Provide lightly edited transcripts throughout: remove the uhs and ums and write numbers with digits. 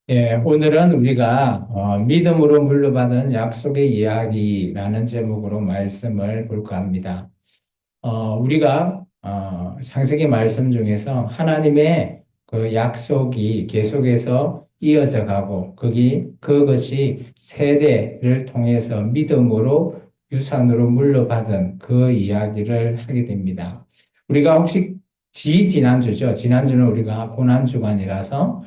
예, 오늘은 우리가 믿음으로 물려받은 약속의 이야기라는 제목으로 말씀을 볼까 합니다. 우리가 창세기 말씀 중에서 하나님의 그 약속이 계속해서 이어져 가고 그것이 세대를 통해서 믿음으로 유산으로 물려받은 그 이야기를 하게 됩니다. 우리가 혹시 지난주죠. 지난주는 우리가 고난주간이라서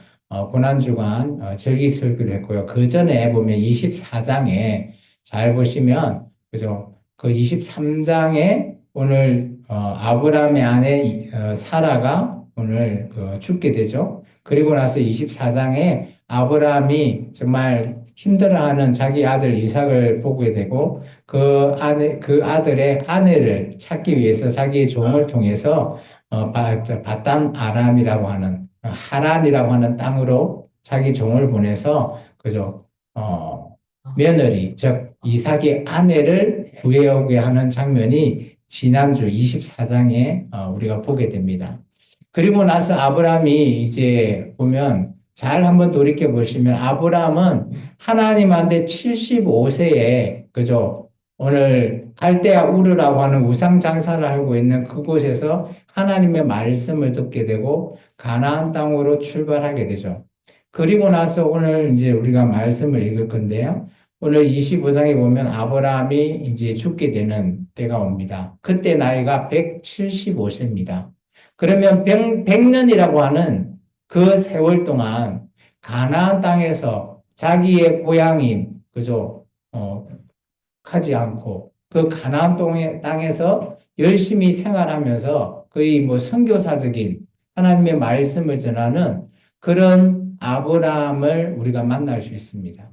고난주간 절기설교를 했고요. 그 전에 보면 24장에 잘 보시면 그죠? 그 23장에 오늘 아브라함의 아내 사라가 오늘 죽게 되죠. 그리고 나서 24장에 아브라함이 정말 힘들어하는 자기 아들 이삭을 보게 되고 그 아들의 아내를 찾기 위해서 자기의 종을 통해서 바단 아람이라고 하는 하란이라고 하는 땅으로 자기 종을 보내서 그죠. 며느리 즉 이삭의 아내를 구해오게 하는 장면이 지난주 24장에 우리가 보게 됩니다. 그리고 나서 아브라함이 이제 보면 잘 한번 돌이켜 보시면 아브라함은 하나님한테 75세에 그죠? 오늘 갈대아 우르라고 하는 우상 장사를 하고 있는 그곳에서 하나님의 말씀을 듣게 되고 가나안 땅으로 출발하게 되죠. 그리고 나서 오늘 이제 우리가 말씀을 읽을 건데요. 오늘 25장에 보면 아브라함이 이제 죽게 되는 때가 옵니다. 그때 나이가 175세입니다. 그러면 100년이라고 하는 그 세월 동안 가나안 땅에서 자기의 고향인 그죠? 하지 않고 그 가나안 땅에서 열심히 생활하면서 거의 뭐 선교사적인 하나님의 말씀을 전하는 그런 아브라함을 우리가 만날 수 있습니다.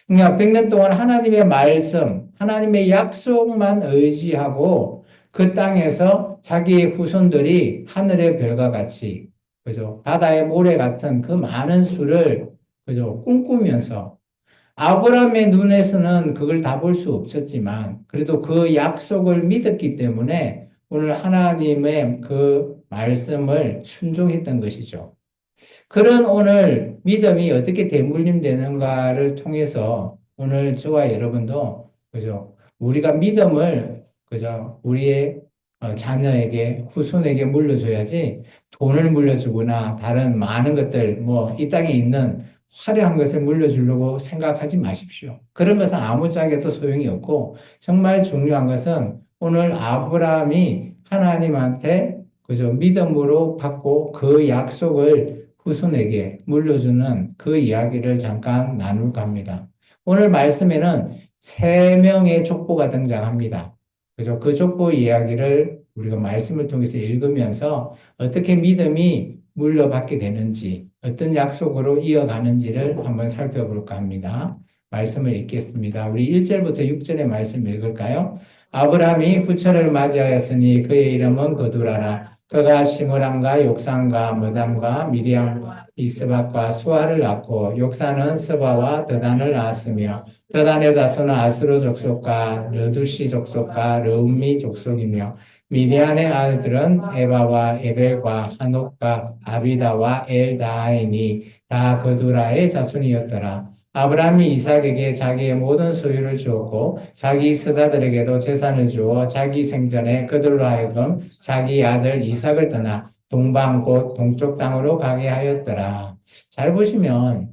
그러니까 100년 동안 하나님의 말씀, 하나님의 약속만 의지하고 그 땅에서 자기의 후손들이 하늘의 별과 같이, 그죠? 바다의 모래 같은 그 많은 수를, 그죠? 꿈꾸면서 아브라함의 눈에서는 그걸 다 볼 수 없었지만, 그래도 그 약속을 믿었기 때문에 오늘 하나님의 그 말씀을 순종했던 것이죠. 그런 오늘 믿음이 어떻게 대물림되는가를 통해서 오늘 저와 여러분도 그죠? 우리가 믿음을 그죠? 우리의 자녀에게 후손에게 물려줘야지 돈을 물려주거나 다른 많은 것들 뭐 이 땅에 있는 화려한 것을 물려주려고 생각하지 마십시오. 그런 것은 아무짝에도 소용이 없고 정말 중요한 것은 오늘 아브라함이 하나님한테 그죠? 믿음으로 받고 그 약속을 후손에게 물려주는 그 이야기를 잠깐 나눌까 합니다. 오늘 말씀에는 세 명의 족보가 등장합니다. 그죠? 그 족보 이야기를 우리가 말씀을 통해서 읽으면서 어떻게 믿음이 물려받게 되는지, 어떤 약속으로 이어가는지를 한번 살펴볼까 합니다. 말씀을 읽겠습니다. 우리 1절부터 6절의 말씀 읽을까요? 아브라함이 후처를 맞이하였으니 그의 이름은 거두라라. 그가 시므람과 욕산과 무담과 미디안과 이스박과 수아를 낳고 욕산은 스바와 드단을 낳았으며 드단의 자손은 아스로 족속과 르두시 족속과 르움미 족속이며 미디안의 아들들은 에바와 에벨과 한옥과 아비다와 엘다하이니 다 그두라의 자손이었더라. 아브라함이 이삭에게 자기의 모든 소유를 주었고 자기 스자들에게도 재산을 주어 자기 생전에 그들로 하여금 자기 아들 이삭을 떠나 동방 곧 동쪽 땅으로 가게 하였더라. 잘 보시면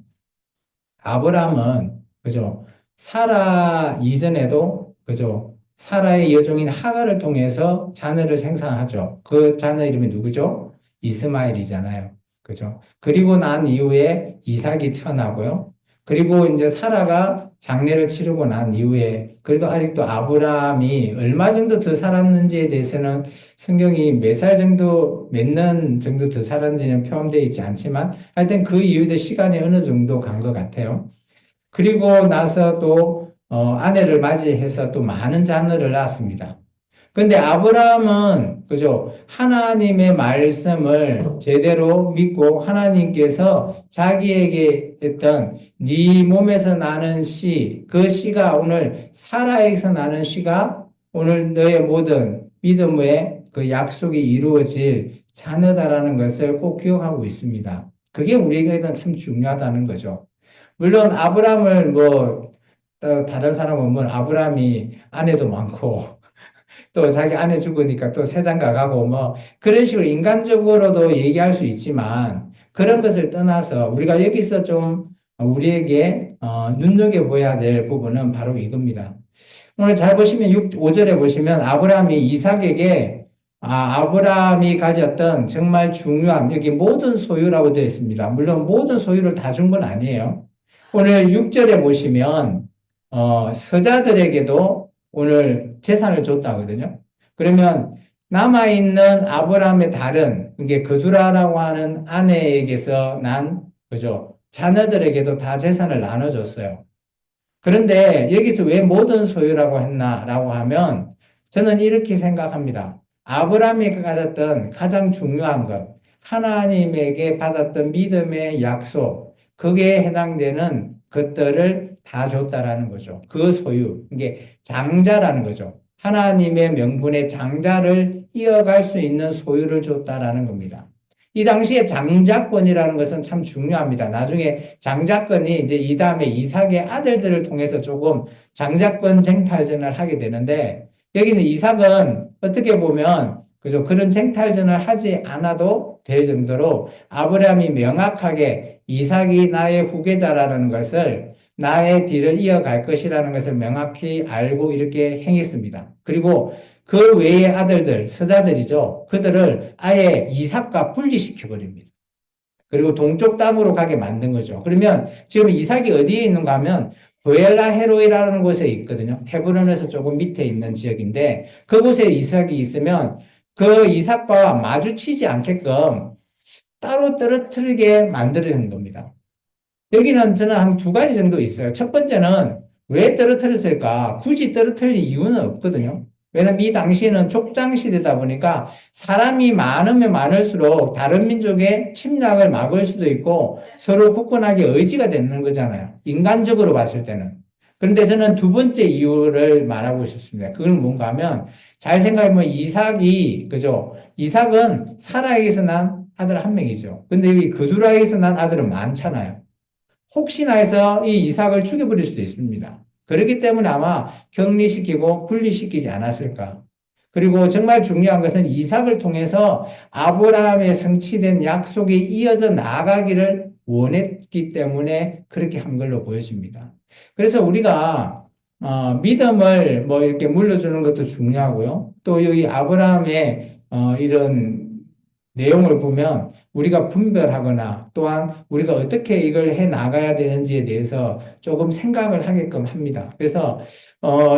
아브라함은 그죠? 사라 이전에도 그죠? 사라의 여종인 하갈을 통해서 자녀를 생산하죠. 그 자녀 이름이 누구죠? 이스마엘이잖아요. 그죠? 그리고 난 이후에 이삭이 태어나고요. 그리고 이제 사라가 장례를 치르고 난 이후에 그래도 아직도 아브라함이 얼마 정도 더 살았는지에 대해서는 성경이 몇 살 정도, 몇 년 정도 더 살았는지는 포함되어 있지 않지만 하여튼 그 이후에 시간이 어느 정도 간 것 같아요. 그리고 나서 또 아내를 맞이해서 또 많은 자녀를 낳았습니다. 근데 아브라함은 그죠? 하나님의 말씀을 제대로 믿고 하나님께서 자기에게 했던 네 몸에서 나는 씨, 그 씨가 오늘 사라에게서 나는 씨가 오늘 너의 모든 믿음의 그 약속이 이루어질 자녀다라는 것을 꼭 기억하고 있습니다. 그게 우리에게는 참 중요하다는 거죠. 물론 아브라함을 뭐 또 다른 사람은 뭐 아브라함이 아내도 많고 또 자기 아내 죽으니까 또 세장가 가고 뭐 그런 식으로 인간적으로도 얘기할 수 있지만 그런 것을 떠나서 우리가 여기서 좀 우리에게 눈여겨봐야 될 부분은 바로 이겁니다. 오늘 잘 보시면 5절에 보시면 아브라함이 이삭에게 아브라함이 가졌던 정말 중요한 여기 모든 소유라고 되어 있습니다. 물론 모든 소유를 다 준 건 아니에요. 오늘 6절에 보시면 서자들에게도 오늘 재산을 줬다거든요. 그러면 남아있는 아브라함의 다른 이게 그두라라고 하는 아내에게서 난 그죠? 자녀들에게도 다 재산을 나눠줬어요. 그런데 여기서 왜 모든 소유라고 했나라고 하면 저는 이렇게 생각합니다. 아브라함이 가졌던 가장 중요한 것, 하나님에게 받았던 믿음의 약속, 그게 해당되는 것들을 다 줬다라는 거죠. 그 소유, 이게 장자라는 거죠. 하나님의 명분의 장자를 이어갈 수 있는 소유를 줬다라는 겁니다. 이 당시에 장자권이라는 것은 참 중요합니다. 나중에 장자권이 이제 이 다음에 이삭의 아들들을 통해서 조금 장자권 쟁탈전을 하게 되는데 여기는 이삭은 어떻게 보면 그죠? 그런 쟁탈전을 하지 않아도 될 정도로 아브라함이 명확하게 이삭이 나의 후계자라는 것을 나의 뒤를 이어갈 것이라는 것을 명확히 알고 이렇게 행했습니다. 그리고 그 외의 아들들, 서자들이죠. 그들을 아예 이삭과 분리시켜 버립니다. 그리고 동쪽 땅으로 가게 만든 거죠. 그러면 지금 이삭이 어디에 있는가 하면 브엘라 헤로이라는 곳에 있거든요. 헤브론에서 조금 밑에 있는 지역인데 그곳에 이삭이 있으면 그 이삭과 마주치지 않게끔 따로 떨어뜨리게 만들어진 겁니다. 여기는 저는 한 두 가지 정도 있어요. 첫 번째는 왜 떨어뜨렸을까? 굳이 떨어뜨릴 이유는 없거든요. 왜냐면 이 당시에는 족장 시대다 보니까 사람이 많으면 많을수록 다른 민족의 침략을 막을 수도 있고 서로 굳건하게 의지가 되는 거잖아요. 인간적으로 봤을 때는. 그런데 저는 두 번째 이유를 말하고 싶습니다. 그건 뭔가 하면 잘 생각해보면 이삭이, 그죠? 이삭은 사라에게서 난 아들 한 명이죠. 근데 여기 그두라에게서 난 아들은 많잖아요. 혹시나 해서 이 이삭을 죽여버릴 수도 있습니다. 그렇기 때문에 아마 격리시키고 분리시키지 않았을까. 그리고 정말 중요한 것은 이삭을 통해서 아브라함의 성취된 약속이 이어져 나아가기를 원했기 때문에 그렇게 한 걸로 보여집니다. 그래서 우리가 믿음을 뭐 이렇게 물려주는 것도 중요하고요. 또 여기 아브라함의 이런 내용을 보면 우리가 분별하거나 또한 우리가 어떻게 이걸 해 나가야 되는지에 대해서 조금 생각을 하게끔 합니다. 그래서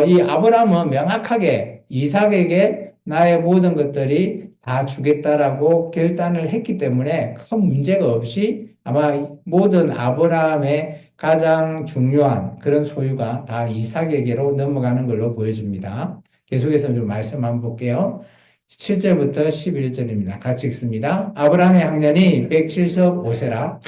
이 아브라함은 명확하게 이삭에게 나의 모든 것들이 다 주겠다라고 결단을 했기 때문에 큰 문제가 없이 아마 모든 아브라함의 가장 중요한 그런 소유가 다 이삭에게로 넘어가는 걸로 보여집니다. 계속해서 좀 말씀 한번 볼게요. 7절부터 11절입니다. 같이 읽습니다. 아브라함의 학년이 175세라.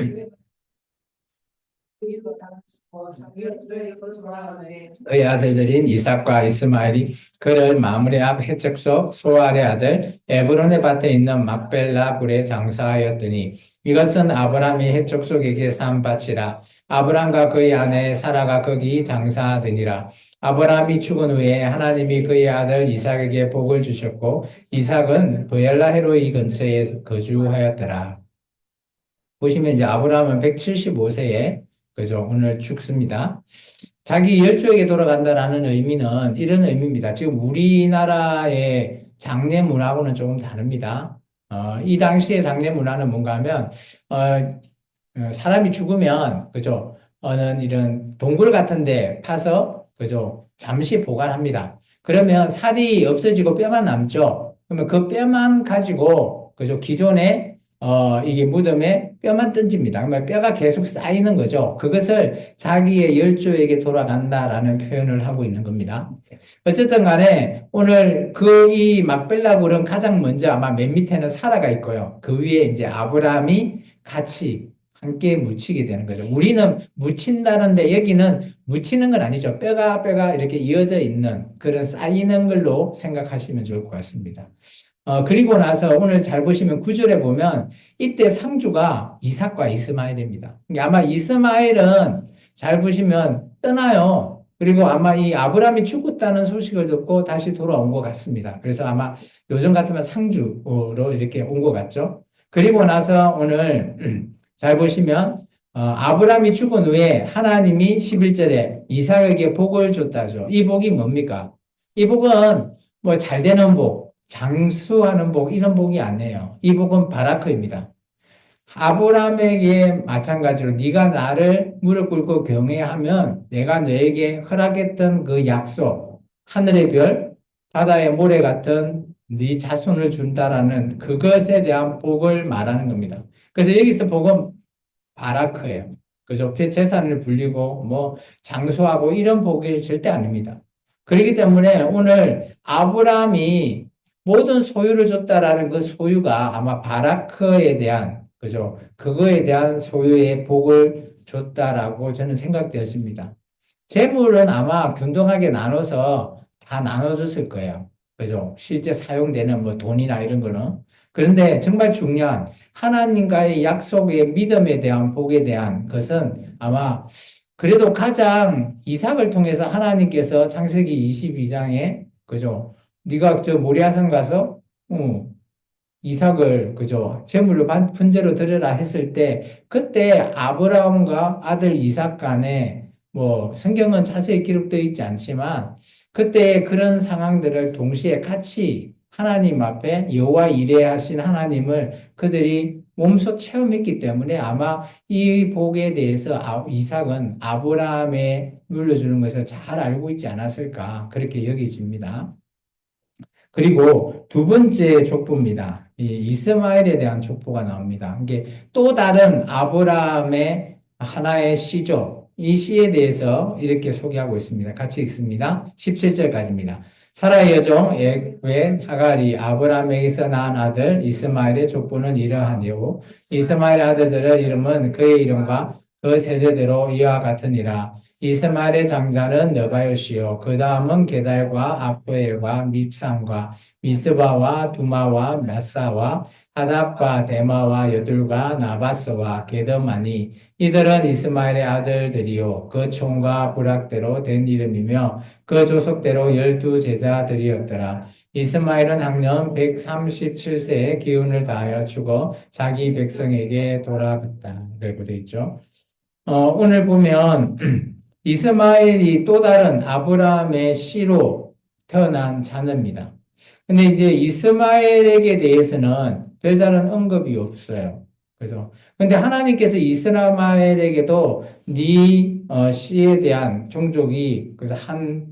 그의 아들들인 이삭과 이스마엘이 그를 마므레 앞 해적속 소알의 아들 에브론의 밭에 있는 막벨라 굴에 장사하였더니 이것은 아브라함이 해적속에게 산 밭이라. 아브라함과 그의 아내 사라가 거기 장사하더니라. 아브라함이 죽은 후에 하나님이 그의 아들 이삭에게 복을 주셨고 이삭은 브엘라 헤로이 근처에 거주하였더라. 보시면 이제 아브라함은 175세에 그죠? 오늘 죽습니다. 자기 열조에게 돌아간다라는 의미는 이런 의미입니다. 지금 우리나라의 장례 문화하고는 조금 다릅니다. 이 당시의 장례 문화는 뭔가 하면, 사람이 죽으면, 그죠? 어느 이런 동굴 같은데 파서, 그죠? 잠시 보관합니다. 그러면 살이 없어지고 뼈만 남죠? 그러면 그 뼈만 가지고, 그죠? 기존에 이게 무덤에 뼈만 던집니다. 그러면 뼈가 계속 쌓이는 거죠. 그것을 자기의 열조에게 돌아간다라는 표현을 하고 있는 겁니다. 어쨌든 간에 오늘 이 막벨라 굴은 가장 먼저 아마 맨 밑에는 사라가 있고요. 그 위에 이제 아브라함이 같이 함께 묻히게 되는 거죠. 우리는 묻힌다는데 여기는 묻히는 건 아니죠. 뼈가 이렇게 이어져 있는 그런 쌓이는 걸로 생각하시면 좋을 것 같습니다. 그리고 나서 오늘 잘 보시면 9절에 보면 이때 상주가 이삭과 이스마엘입니다. 그러니까 아마 이스마엘은 잘 보시면 떠나요. 그리고 아마 이 아브라함이 죽었다는 소식을 듣고 다시 돌아온 것 같습니다. 그래서 아마 요즘 같으면 상주로 이렇게 온 것 같죠. 그리고 나서 오늘 잘 보시면 아브라함이 죽은 후에 하나님이 11절에 이삭에게 복을 줬다죠. 이 복이 뭡니까? 이 복은 뭐 잘 되는 복, 장수하는 복, 이런 복이 아니에요. 이 복은 바라크입니다. 아브라함에게 마찬가지로 네가 나를 무릎 꿇고 경외하면 내가 너에게 허락했던 그 약속, 하늘의 별, 바다의 모래 같은 네 자손을 준다라는 그것에 대한 복을 말하는 겁니다. 그래서 여기서 복은 바라크예요. 그죠? 재산을 불리고 뭐 장수하고 이런 복이 절대 아닙니다. 그렇기 때문에 오늘 아브라함이 모든 소유를 줬다라는 그 소유가 아마 바라크에 대한 그죠? 그거에 대한 소유의 복을 줬다라고 저는 생각되었습니다. 재물은 아마 균등하게 나눠서 다 나눠줬을 거예요. 그죠? 실제 사용되는 뭐 돈이나 이런 거는. 그런데 정말 중요한 하나님과의 약속의 믿음에 대한 복에 대한 것은 아마 그래도 가장 이삭을 통해서 하나님께서 창세기 22장에 그죠? 네가 저 모리아산 가서 이삭을 그죠? 제물로 번제로 드려라 했을 때 그때 아브라함과 아들 이삭 간에 뭐 성경은 자세히 기록되어 있지 않지만 그때 그런 상황들을 동시에 같이 하나님 앞에 여호와 이레 하신 하나님을 그들이 몸소 체험했기 때문에 아마 이 복에 대해서 이삭은 아브라함에 물려주는 것을 잘 알고 있지 않았을까 그렇게 여겨집니다. 그리고 두 번째 족보입니다. 이 이스마엘에 대한 족보가 나옵니다. 이게 또 다른 아브라함의 하나의 씨죠. 이 씨에 대해서 이렇게 소개하고 있습니다. 같이 읽습니다. 17절까지입니다. 사라의 여종 엑웬 하갈이 아브라함에게서 낳은 아들 이스마엘의 족보는 이러하니요. 이스마엘의 아들들의 이름은 그의 이름과 그 세대대로 이와 같으니라. 이스마엘의 장자는 느바요시요. 그 다음은 게달과 아프엘과 밉상과 미스바와 두마와 므사와 하답과 데마와 여둘과 나바스와 게더마니 이들은 이스마엘의 아들들이요. 그 총과 부락대로 된 이름이며 그 조속대로 12제자들이었더라. 이스마엘은 학년 137세에 기운을 다하여 죽어 자기 백성에게 돌아갔다. 라고 되어 있죠. 오늘 보면 이스마엘이 또 다른 아브라함의 씨로 태어난 자녀입니다. 근데 이제 이스마엘에게 대해서는 별다른 언급이 없어요. 그래서 근데 하나님께서 이스마엘에게도 네 씨에 대한 종족이 그래서 한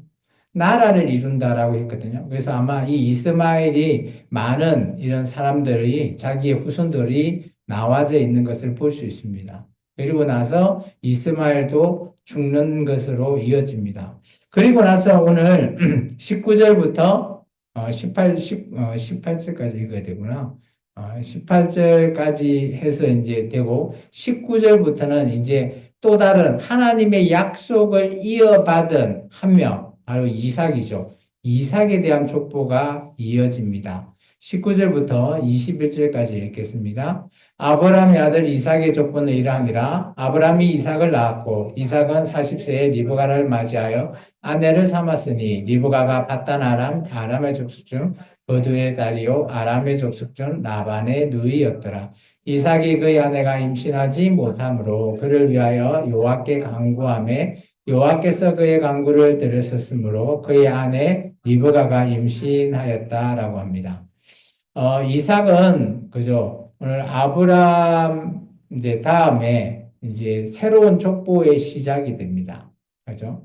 나라를 이룬다라고 했거든요. 그래서 아마 이 이스마엘이 많은 이런 사람들이 자기의 후손들이 나와져 있는 것을 볼 수 있습니다. 그리고 나서 이스마엘도 죽는 것으로 이어집니다. 그리고 나서 오늘 19절부터 18절까지 읽어야 되구나. 18절까지 해서 이제 되고 19절부터는 이제 또 다른 하나님의 약속을 이어받은 한 명, 바로 이삭이죠. 이삭에 대한 족보가 이어집니다. 19절부터 21절까지 읽겠습니다. 아브라함의 아들 이삭의 족보는 이러하니라. 아브라함이 이삭을 낳았고 이삭은 40세에 리브가를 맞이하여 아내를 삼았으니 리브가가 바단 아람의 족속 중 버두의 딸이요 아람의 족속 중 라반의 누이였더라. 이삭이 그의 아내가 임신하지 못하므로 그를 위하여 여호와께 간구하매 여호와께서 그의 간구를 들으셨으므로 그의 아내 리브가가 임신하였다라고 합니다. 이삭은 그죠? 오늘 아브라함 이제 다음에 이제 새로운 족보의 시작이 됩니다. 그죠?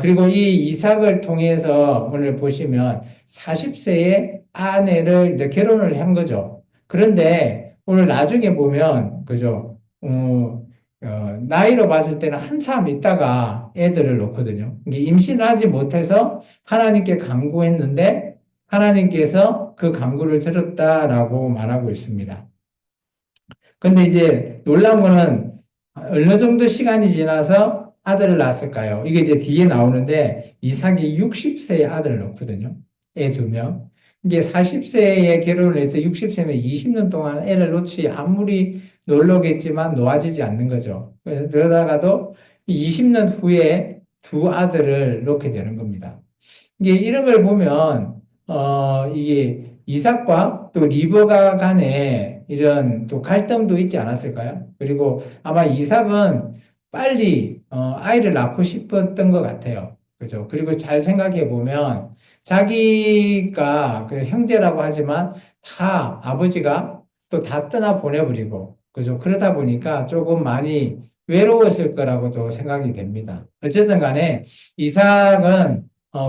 그리고 이 이삭을 통해서 오늘 보시면 40세에 아내를 이제 결혼을 한 거죠. 그런데 오늘 나중에 보면 그죠? 나이로 봤을 때는 한참 있다가 애들을 놓거든요. 임신을 하지 못해서 하나님께 간구했는데 하나님께서 그 간구를 들었다라고 말하고 있습니다. 근데 이제 놀라운 거는 어느 정도 시간이 지나서 아들을 낳았을까요? 이게 이제 뒤에 나오는데 이삭이 60세에 아들을 낳거든요. 애 2명. 이게 40세에 결혼을 해서 60세면 20년 동안 애를 놓지 아무리 놀러겠지만 놓아지지 않는 거죠. 그러다가도 20년 후에 두 아들을 놓게 되는 겁니다. 이게 이런 걸 보면 이게 이삭과 또 리브가 간에 이런 또 갈등도 있지 않았을까요? 그리고 아마 이삭은 빨리 아이를 낳고 싶었던 것 같아요. 그죠? 그리고 잘 생각해 보면 자기가 그 형제라고 하지만 다 아버지가 또 다 떠나 보내버리고 그죠? 그러다 보니까 조금 많이 외로웠을 거라고도 생각이 됩니다. 어쨌든 간에 이삭은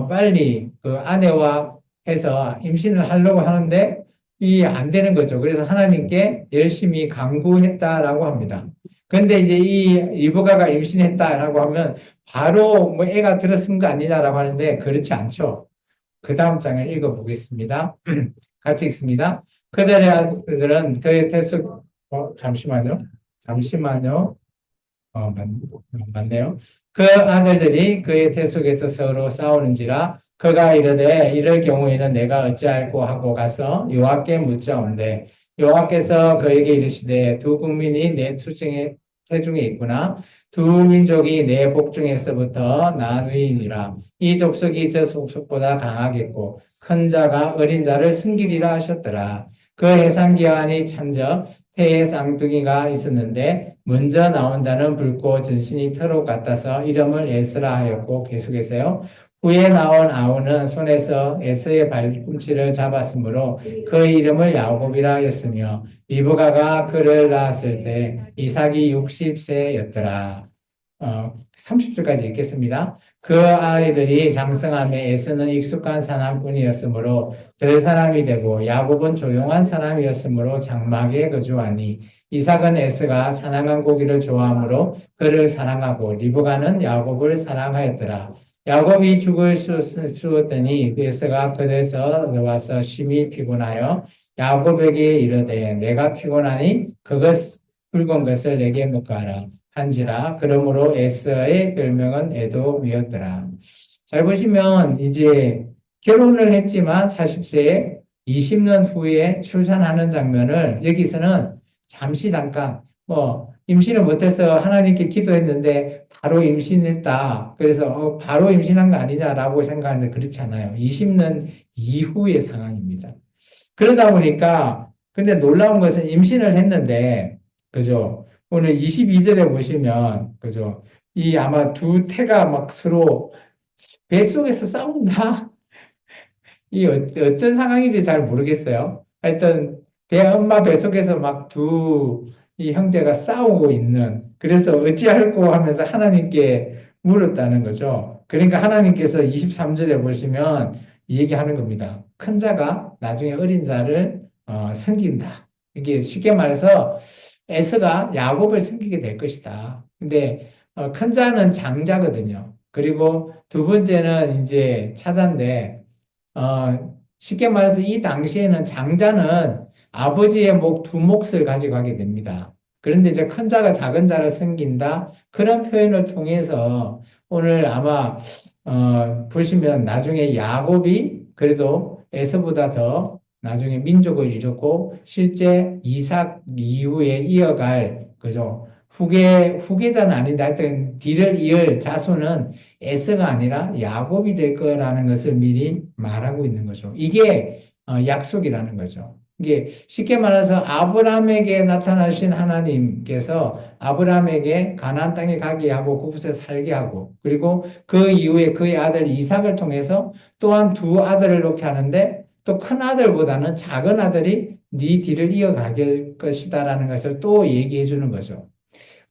빨리 그 아내와 해서 임신을 하려고 하는데 이 안 되는 거죠. 그래서 하나님께 열심히 간구했다라고 합니다. 근데 이제 이 리브가가 임신했다라고 하면 바로 뭐 애가 들어선 거 아니냐라고 하는데 그렇지 않죠. 그 다음 장을 읽어보겠습니다. 같이 읽습니다. 그들의 아들은 그의 태속, 잠시만요. 잠시만요. 맞네요. 그 아들들이 그의 태 속에서 서로 싸우는지라 그가 이르되 이럴 경우에는 내가 어찌할꼬 하고 가서 여호와께 묻자온대 여호와께서 그에게 이르시되 두 국민이 내 투중에 태중에 있구나 두 민족이 내 복중에서부터 나누이니라 이 족속이 저 족속보다 강하겠고 큰 자가 어린 자를 승기리라 하셨더라 그 해상 기한이 찬적 태의 쌍둥이가 있었는데 먼저 나온 자는 붉고 전신이 털옷 같아서 이름을 에스라 하였고 계속해서요. 후에 나온 아우는 손에서 에서의 발꿈치를 잡았으므로 그 이름을 야곱이라 하였으며 리브가가 그를 낳았을 때 이삭이 60세였더라. 30절까지 읽겠습니다. 그 아이들이 장성함에 에서는 익숙한 사람꾼이었으므로 들 사람이 되고 야곱은 조용한 사람이었으므로 장막에 거주하니 이삭은 에스가 사랑한 고기를 좋아하므로 그를 사랑하고 리브가는 야곱을 사랑하였더라. 야곱이 죽을 쑤었더니 에스가 그에서 와서 심히 피곤하여 야곱에게 이르되 내가 피곤하니 그것 붉은 것을 내게 먹가라. 한지라 그러므로 에서의 별명은 에돔이었더라. 잘 보시면 이제 결혼을 했지만 40세에 20년 후에 출산하는 장면을 여기서는 잠깐 뭐 임신을 못해서 하나님께 기도했는데 바로 임신했다. 그래서 바로 임신한 거 아니냐라고 생각하는데 그렇지 않아요. 20년 이후의 상황입니다. 그러다 보니까 근데 놀라운 것은 임신을 했는데 그죠? 오늘 22절에 보시면 그죠? 이 아마 두 태가 막 서로 뱃속에서 싸운다. 이 어떤 상황인지 잘 모르겠어요. 하여튼 배 엄마 뱃속에서 막 두 이 형제가 싸우고 있는 그래서 어찌할꼬 하면서 하나님께 물었다는 거죠. 그러니까 하나님께서 23절에 보시면 이 얘기하는 겁니다. 큰 자가 나중에 어린 자를 섬긴다. 이게 쉽게 말해서 에서가 야곱을 섬기게 될 것이다. 근데 큰 자는 장자거든요. 그리고 두 번째는 이제 차자인데 쉽게 말해서 이 당시에는 장자는 아버지의 두 몫을 가지고 가게 됩니다. 그런데 이제 큰 자가 작은 자를 섬긴다. 그런 표현을 통해서 오늘 아마, 보시면 나중에 야곱이 그래도 에서보다 더 나중에 민족을 이뤘고 실제 이삭 이후에 이어갈, 그죠? 후계자는 아닌데 하여튼 뒤를 이을 자손은 에서가 아니라 야곱이 될 거라는 것을 미리 말하고 있는 거죠. 이게 약속이라는 거죠. 이게 쉽게 말해서 아브라함에게 나타나신 하나님께서 아브라함에게 가나안 땅에 가게 하고 그곳에 살게 하고 그리고 그 이후에 그의 아들 이삭을 통해서 또한 두 아들을 놓게 하는데 또 큰 아들보다는 작은 아들이 네 뒤를 이어갈 것이다라는 것을 또 얘기해 주는 거죠.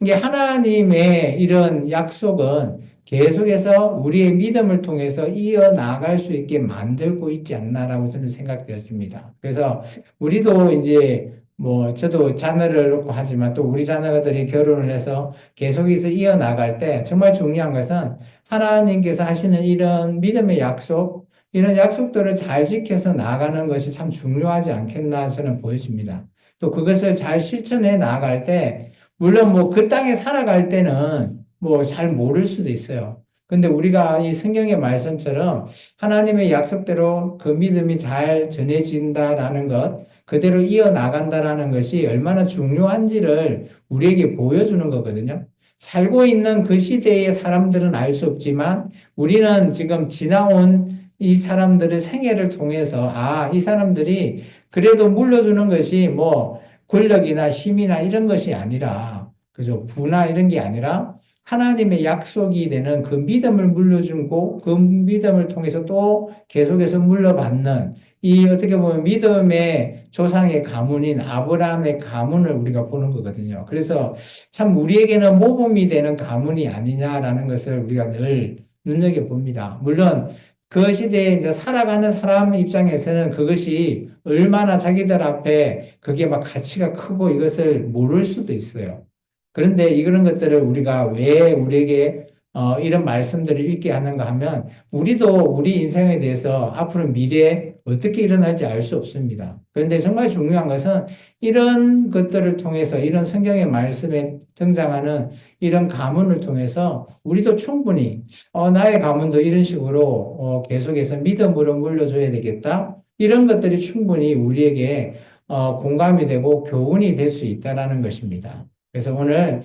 이게 하나님의 이런 약속은 계속해서 우리의 믿음을 통해서 이어나갈 수 있게 만들고 있지 않나라고 저는 생각되었습니다. 그래서 우리도 이제 뭐 저도 자녀를 놓고 하지만 또 우리 자녀들이 결혼을 해서 계속해서 이어나갈 때 정말 중요한 것은 하나님께서 하시는 이런 믿음의 약속, 이런 약속들을 잘 지켜서 나아가는 것이 참 중요하지 않겠나 저는 보여집니다. 또 그것을 잘 실천해 나아갈 때 물론 뭐 그 땅에 살아갈 때는 뭐 잘 모를 수도 있어요. 근데 우리가 이 성경의 말씀처럼 하나님의 약속대로 그 믿음이 잘 전해진다라는 것, 그대로 이어나간다라는 것이 얼마나 중요한지를 우리에게 보여주는 거거든요. 살고 있는 그 시대의 사람들은 알 수 없지만 우리는 지금 지나온 이 사람들의 생애를 통해서 이 사람들이 그래도 물려주는 것이 뭐 권력이나 힘이나 이런 것이 아니라 그죠? 부나 이런 게 아니라 하나님의 약속이 되는 그 믿음을 물려주고 그 믿음을 통해서 또 계속해서 물려받는 이 어떻게 보면 믿음의 조상의 가문인 아브라함의 가문을 우리가 보는 거거든요. 그래서 참 우리에게는 모범이 되는 가문이 아니냐라는 것을 우리가 늘 눈여겨봅니다. 물론 그 시대에 이제 살아가는 사람 입장에서는 그것이 얼마나 자기들 앞에 그게 막 가치가 크고 이것을 모를 수도 있어요. 그런데 이런 것들을 우리가 왜 우리에게 이런 말씀들을 읽게 하는가 하면 우리도 우리 인생에 대해서 앞으로 미래에 어떻게 일어날지 알 수 없습니다. 그런데 정말 중요한 것은 이런 것들을 통해서 이런 성경의 말씀에 등장하는 이런 가문을 통해서 우리도 충분히 나의 가문도 이런 식으로 계속해서 믿음으로 물려줘야 되겠다. 이런 것들이 충분히 우리에게 공감이 되고 교훈이 될 수 있다라는 것입니다. 그래서 오늘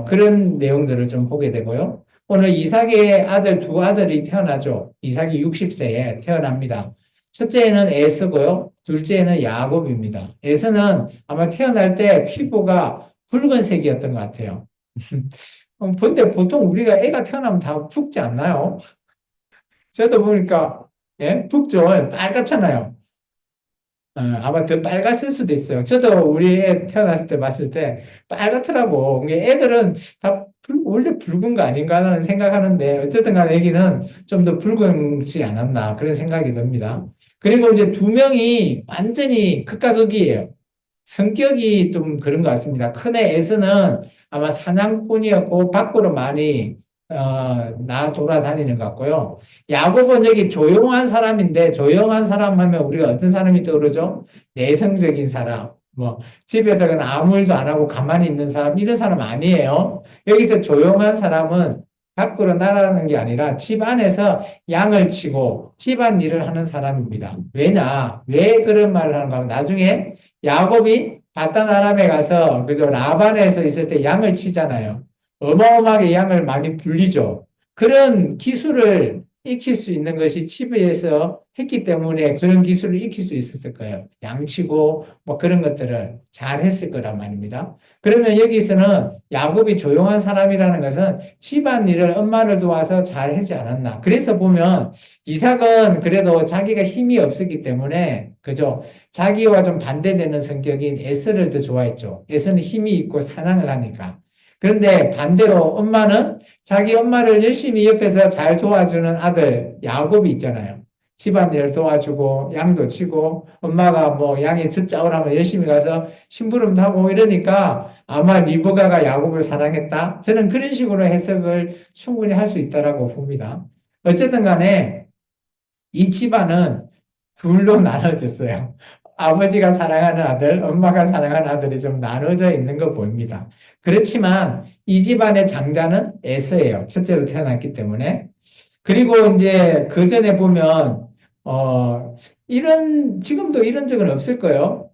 그런 내용들을 좀 보게 되고요. 오늘 이삭의 아들 두 아들이 태어나죠. 이삭이 60세에 태어납니다. 첫째는 에서고요. 둘째는 야곱입니다. 에서는 아마 태어날 때 피부가 붉은색이었던 것 같아요. 근데 보통 우리가 애가 태어나면 다 붉지 않나요? 저도 보니까 예, 붉죠. 빨갛잖아요. 아마 더 빨갛을 수도 있어요. 저도 우리 애 태어났을 때 봤을 때 빨갛더라고. 애들은 다 원래 붉은 거 아닌가 하는 생각하는데 어쨌든 간에 애기는 좀 더 붉은지 않았나 그런 생각이 듭니다. 그리고 이제 두 명이 완전히 극과 극이에요. 성격이 좀 그런 것 같습니다. 큰애 에서는 아마 사냥꾼이었고 밖으로 많이 나 돌아다니는 것 같고요. 야곱은 여기 조용한 사람인데 조용한 사람 하면 우리가 어떤 사람이 떠오르죠? 내성적인 사람. 뭐 집에서 그냥 아무 일도 안 하고 가만히 있는 사람 이런 사람 아니에요. 여기서 조용한 사람은 밖으로 나가는 게 아니라 집 안에서 양을 치고 집안 일을 하는 사람입니다. 왜냐? 왜 그런 말을 하는가 하면 나중에 야곱이 바단 아람에 가서 그죠 라반에서 있을 때 양을 치잖아요. 어마어마하게 양을 많이 불리죠. 그런 기술을 익힐 수 있는 것이 집에서 했기 때문에 그런 기술을 익힐 수 있었을 거예요. 양치고 뭐 그런 것들을 잘 했을 거란 말입니다. 그러면 여기서는 야곱이 조용한 사람이라는 것은 집안 일을 엄마를 도와서 잘 하지 않았나. 그래서 보면 이삭은 그래도 자기가 힘이 없었기 때문에 그죠? 자기와 좀 반대되는 성격인 에서를 더 좋아했죠. 에서는 힘이 있고 사랑을 하니까. 그런데 반대로 엄마는 자기 엄마를 열심히 옆에서 잘 도와주는 아들 야곱이 있잖아요. 집안일을 도와주고 양도 치고 엄마가 뭐 양이 젖자오라면 열심히 가서 심부름도 하고 이러니까 아마 리브가가 야곱을 사랑했다. 저는 그런 식으로 해석을 충분히 할 수 있다라고 봅니다. 어쨌든 간에 이 집안은 둘로 나눠졌어요. 아버지가 사랑하는 아들, 엄마가 사랑하는 아들이 좀 나눠져 있는 거 보입니다. 그렇지만 이 집안의 장자는 에서예요. 첫째로 태어났기 때문에. 그리고 이제 그 전에 보면, 지금도 이런 적은 없을 거예요.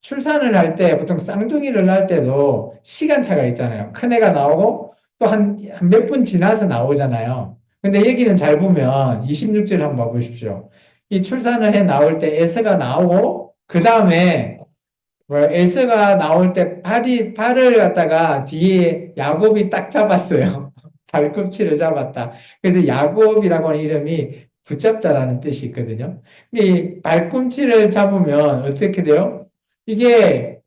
출산을 할 때, 보통 쌍둥이를 낳을 때도 시간차가 있잖아요. 큰애가 나오고 또 한 몇 분 지나서 나오잖아요. 근데 여기는 잘 보면 26절 한번 봐보십시오. 이 출산을 해 나올 때 에서가 나오고 그 다음에 에서가 나올 때 발을 갖다가 뒤에 야곱이 딱 잡았어요. 발꿈치를 잡았다. 그래서 야곱이라고 하는 이름이 붙잡다라는 뜻이 있거든요. 이 발꿈치를 잡으면 어떻게 돼요? 이게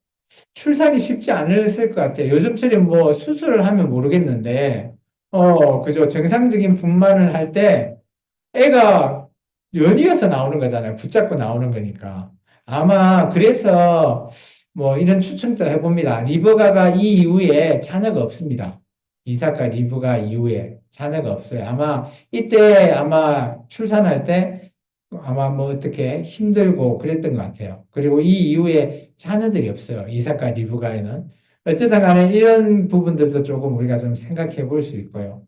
출산이 쉽지 않았을 것 같아요. 요즘처럼 뭐 수술을 하면 모르겠는데, 그죠. 정상적인 분만을 할 때 애가 연이어서 나오는 거잖아요. 붙잡고 나오는 거니까. 아마 그래서 뭐 이런 추측도 해봅니다. 리브가가 이 이후에 자녀가 없습니다. 이삭과 리브가 이후에 자녀가 없어요. 아마 이때 아마 출산할 때 아마 뭐 어떻게 힘들고 그랬던 것 같아요. 그리고 이 이후에 자녀들이 없어요. 이삭과 리브가에는. 어쨌든 간에 이런 부분들도 조금 우리가 좀 생각해 볼 수 있고요.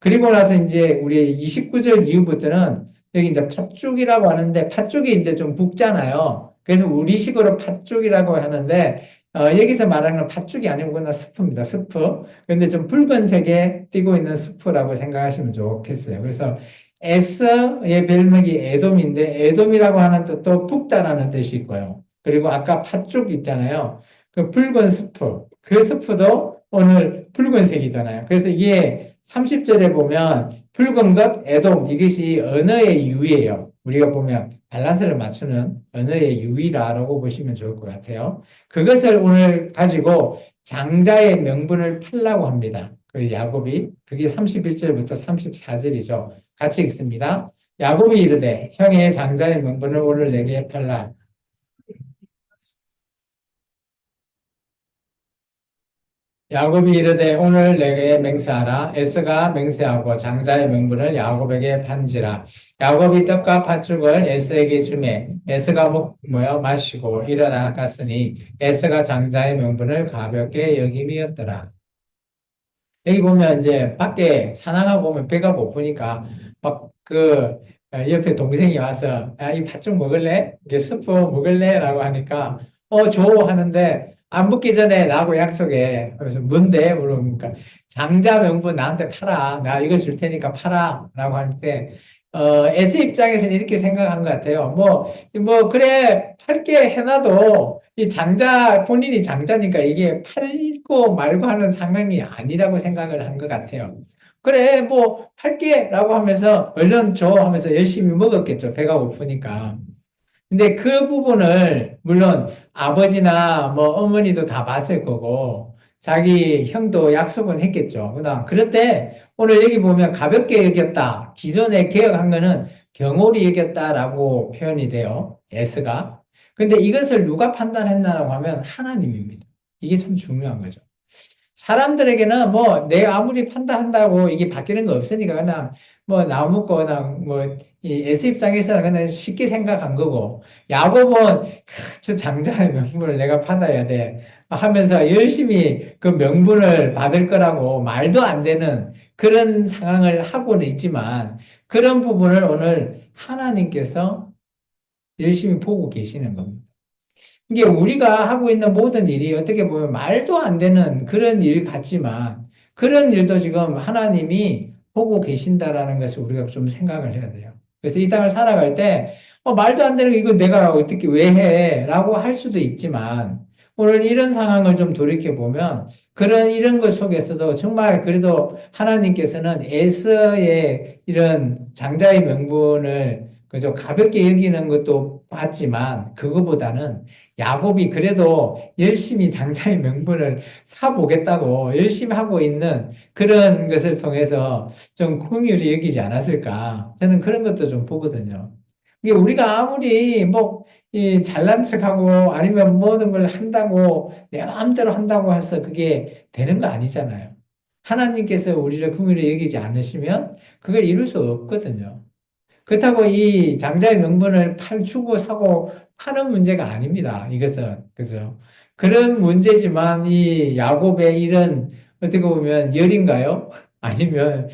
그리고 나서 이제 우리 29절 이후부터는 여기 이제 팥죽이라고 하는데 팥죽이 이제 좀 붓잖아요. 그래서 우리식으로 팥죽이라고 하는데 여기서 말하는 건 팥죽이 아니고 그냥 스프입니다. 스프. 근데 좀 붉은색에 띄고 있는 스프라고 생각하시면 좋겠어요. 그래서 에서의 별명이 에돔인데 에돔이라고 하는 뜻도 붓다라는 뜻이 있고요. 그리고 아까 팥죽 있잖아요. 그 붉은 스프. 그 스프도 오늘 붉은색이잖아요. 그래서 이게 30절에 보면 붉은 것, 애돔, 이것이 언어의 유의예요. 우리가 보면 밸런스를 맞추는 언어의 유의라고 보시면 좋을 것 같아요. 그것을 오늘 가지고 장자의 명분을 팔라고 합니다. 그 야곱이. 그게 31절부터 34절이죠. 같이 읽습니다. 야곱이 이르되 형의 장자의 명분을 오늘 내게 팔라. 야곱이 이르되 오늘 내게 맹세하라. 에스가 맹세하고 장자의 명분을 야곱에게 판지라. 야곱이 떡과 팥죽을 에스에게 주매 에스가 먹으며 마시고 일어나 갔으니 에스가 장자의 명분을 가볍게 여김이었더라. 여기 보면 이제 밖에 사나가 보면 배가 고프니까 막 그 옆에 동생이 와서 야, 이 팥죽 먹을래? 이게 스프 먹을래? 라고 하니까 줘 하는데 안 먹기 전에 나하고 약속해. 그래서 뭔데? 물어보니까 장자 명분 나한테 팔아. 나 이거 줄 테니까 팔아. 라고 할 때 S 입장에서는 이렇게 생각한 것 같아요. 그래, 팔게 해놔도 이 장자, 본인이 장자니까 이게 팔고 말고 하는 상황이 아니라고 생각을 한 것 같아요. 그래, 팔게 라고 하면서 얼른 줘 하면서 열심히 먹었겠죠. 배가 고프니까. 근데 그 부분을 물론 아버지나 어머니도 다 봤을 거고 자기 형도 약속은 했겠죠. 그런데 오늘 여기 보면 가볍게 여겼다. 기존에 개혁한 거는 경홀히 여겼다라고 표현이 돼요. S가. 근데 이것을 누가 판단했나라고 하면 하나님입니다. 이게 참 중요한 거죠. 사람들에게는 내가 아무리 판단한다고 이게 바뀌는 거 없으니까 그냥 나 먹고 그냥 이 S 입장에서는 그냥 쉽게 생각한 거고 야곱은 저 장자의 명분을 내가 받아야 돼 하면서 열심히 그 명분을 받을 거라고 말도 안 되는 그런 상황을 하고는 있지만 그런 부분을 오늘 하나님께서 열심히 보고 계시는 겁니다. 이게 우리가 하고 있는 모든 일이 어떻게 보면 말도 안 되는 그런 일 같지만 그런 일도 지금 하나님이 보고 계신다라는 것을 우리가 좀 생각을 해야 돼요. 그래서 이 땅을 살아갈 때 말도 안 되는 거 이거 내가 어떻게 왜 해? 라고 할 수도 있지만 오늘 이런 상황을 좀 돌이켜 보면 이런 것 속에서도 정말 그래도 하나님께서는 에서의 이런 장자의 명분을 그저 가볍게 여기는 것도 봤지만 그거보다는 야곱이 그래도 열심히 장자의 명분을 사보겠다고 열심히 하고 있는 그런 것을 통해서 좀 긍휼히 여기지 않았을까. 저는 그런 것도 좀 보거든요. 이게 우리가 아무리 이 잘난 척하고 아니면 모든 걸 한다고 내 마음대로 한다고 해서 그게 되는 거 아니잖아요. 하나님께서 우리를 긍휼히 여기지 않으시면 그걸 이룰 수 없거든요. 그렇다고 이 장자의 명분을 주고 사고 파는 문제가 아닙니다. 이것은. 그죠? 그런 문제지만 이 야곱의 이런 어떻게 보면 열인가요? 아니면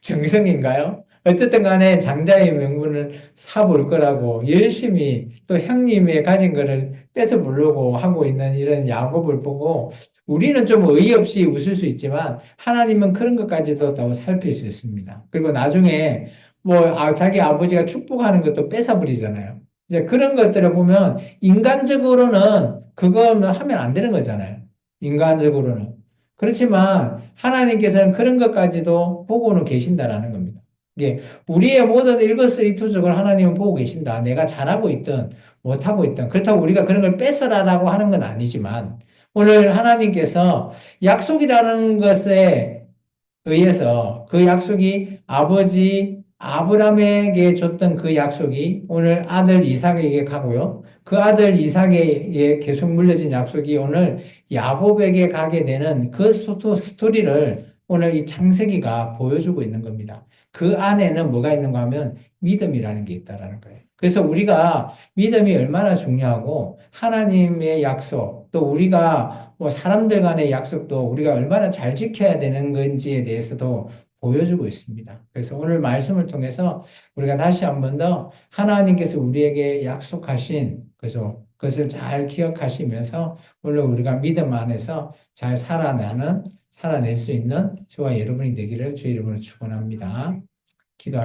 정성인가요? 어쨌든 간에 장자의 명분을 사볼 거라고 열심히 또 형님의 가진 거를 뺏어 보려고 하고 있는 이런 야곱을 보고 우리는 좀 어이없이 웃을 수 있지만 하나님은 그런 것까지도 더 살필 수 있습니다. 그리고 나중에 자기 아버지가 축복하는 것도 뺏어버리잖아요. 이제 그런 것들을 보면 인간적으로는 그거는 하면 안 되는 거잖아요. 인간적으로는. 그렇지만 하나님께서는 그런 것까지도 보고는 계신다라는 겁니다. 이게 우리의 모든 일거수일투족을 하나님은 보고 계신다. 내가 잘하고 있든 못하고 있든 그렇다고 우리가 그런 걸 뺏어라라고 하는 건 아니지만 오늘 하나님께서 약속이라는 것에 의해서 그 약속이 아버지 아브라함에게 줬던 그 약속이 오늘 아들 이삭에게 가고요. 그 아들 이삭에게 계속 물려진 약속이 오늘 야곱에게 가게 되는 그 스토리를 오늘 이 창세기가 보여주고 있는 겁니다. 그 안에는 뭐가 있는가 하면 믿음이라는 게 있다라는 거예요. 그래서 우리가 믿음이 얼마나 중요하고 하나님의 약속 또 우리가 사람들 간의 약속도 우리가 얼마나 잘 지켜야 되는 건지에 대해서도 보여주고 있습니다. 그래서 오늘 말씀을 통해서 우리가 다시 한번 더 하나님께서 우리에게 약속하신 그래서 그것을 잘 기억하시면서 오늘 우리가 믿음 안에서 잘 살아낼 수 있는 저와 여러분이 되기를 주의 이름으로 축원합니다.